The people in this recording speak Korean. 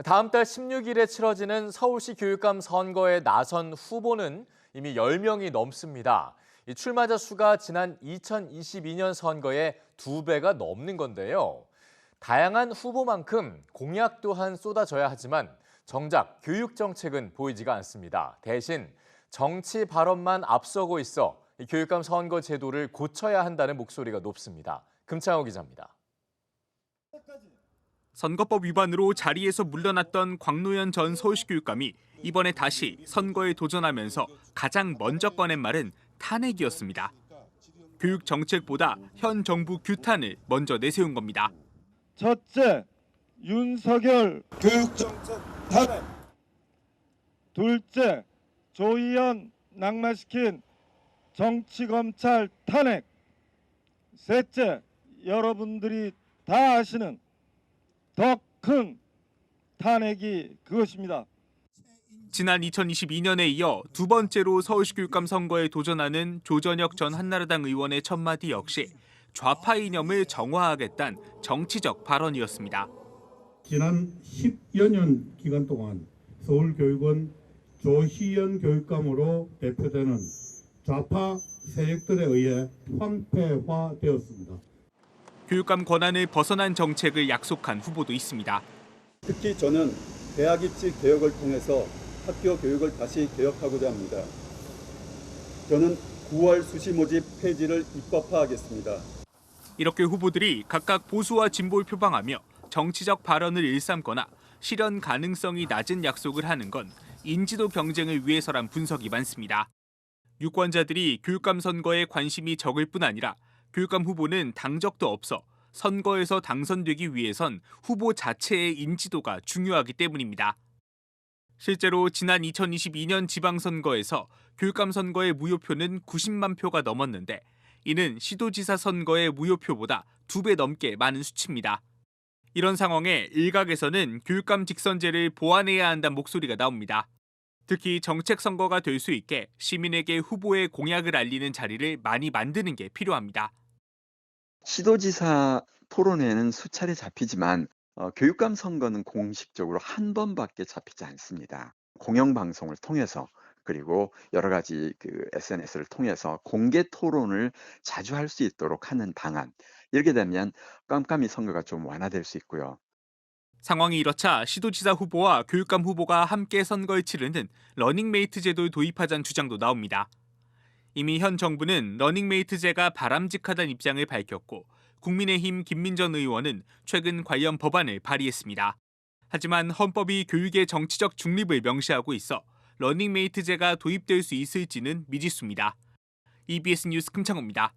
다음 달 16일에 치러지는 서울시 교육감 선거에 나선 후보는 이미 10명이 넘습니다. 이 출마자 수가 지난 2022년 선거의 2배가 넘는 건데요. 다양한 후보만큼 공약 또한 쏟아져야 하지만 정작 교육 정책은 보이지가 않습니다. 대신 정치 발언만 앞서고 있어 이 교육감 선거 제도를 고쳐야 한다는 목소리가 높습니다. 금창호 기자입니다. 선거법 위반으로 자리에서 물러났던 광노현 전 서울시 교육감이 이번에 다시 선거에 도전하면서 가장 먼저 꺼낸 말은 탄핵이었습니다. 교육 정책보다 현 정부 규탄을 먼저 내세운 겁니다. 첫째, 윤석열 교육정책 탄핵. 둘째, 조희연 낙마시킨 정치검찰 탄핵. 셋째, 여러분들이 다 아시는 더 큰 탄핵이 그것입니다. 지난 2022년에 이어 두 번째로 서울시 교육감 선거에 도전하는 조전혁 전 한나라당 의원의 첫마디 역시 좌파 이념을 정화하겠다는 정치적 발언이었습니다. 지난 10여 년 기간 동안 서울교육은 조희연 교육감으로 대표되는 좌파 세력들에 의해 황폐화되었습니다. 교육감 권한을 벗어난 정책을 약속한 후보도 있습니다. 특히 저는 대학 입시 개혁을 통해서 학교 교육을 다시 개혁하고자 합니다. 저는 9월 수시 모집 폐지를 입법화하겠습니다. 이렇게 후보들이 각각 보수와 진보를 표방하며 정치적 발언을 일삼거나 실현 가능성이 낮은 약속을 하는 건 인지도 경쟁을 위해서란 분석이 많습니다. 유권자들이 교육감 선거에 관심이 적을 뿐 아니라 교육감 후보는 당적도 없어 선거에서 당선되기 위해선 후보 자체의 인지도가 중요하기 때문입니다. 실제로 지난 2022년 지방선거에서 교육감 선거의 무효표는 90만 표가 넘었는데 이는 시도지사 선거의 무효표보다 2배 넘게 많은 수치입니다. 이런 상황에 일각에서는 교육감 직선제를 보완해야 한다는 목소리가 나옵니다. 특히 정책 선거가 될 수 있게 시민에게 후보의 공약을 알리는 자리를 많이 만드는 게 필요합니다. 시도지사 토론회는 수차례 잡히지만 교육감 선거는 공식적으로 한 번밖에 잡히지 않습니다. 공영방송을 통해서 그리고 여러 가지 SNS를 통해서 공개 토론을 자주 할 수 있도록 하는 방안. 이렇게 되면 깜깜이 선거가 좀 완화될 수 있고요. 상황이 이렇자 시도지사 후보와 교육감 후보가 함께 선거를 치르는 러닝메이트 제도를 도입하자는 주장도 나옵니다. 이미 현 정부는 러닝메이트제가 바람직하다는 입장을 밝혔고 국민의힘 김민전 의원은 최근 관련 법안을 발의했습니다. 하지만 헌법이 교육의 정치적 중립을 명시하고 있어 러닝메이트제가 도입될 수 있을지는 미지수입니다. EBS 뉴스 금창호입니다.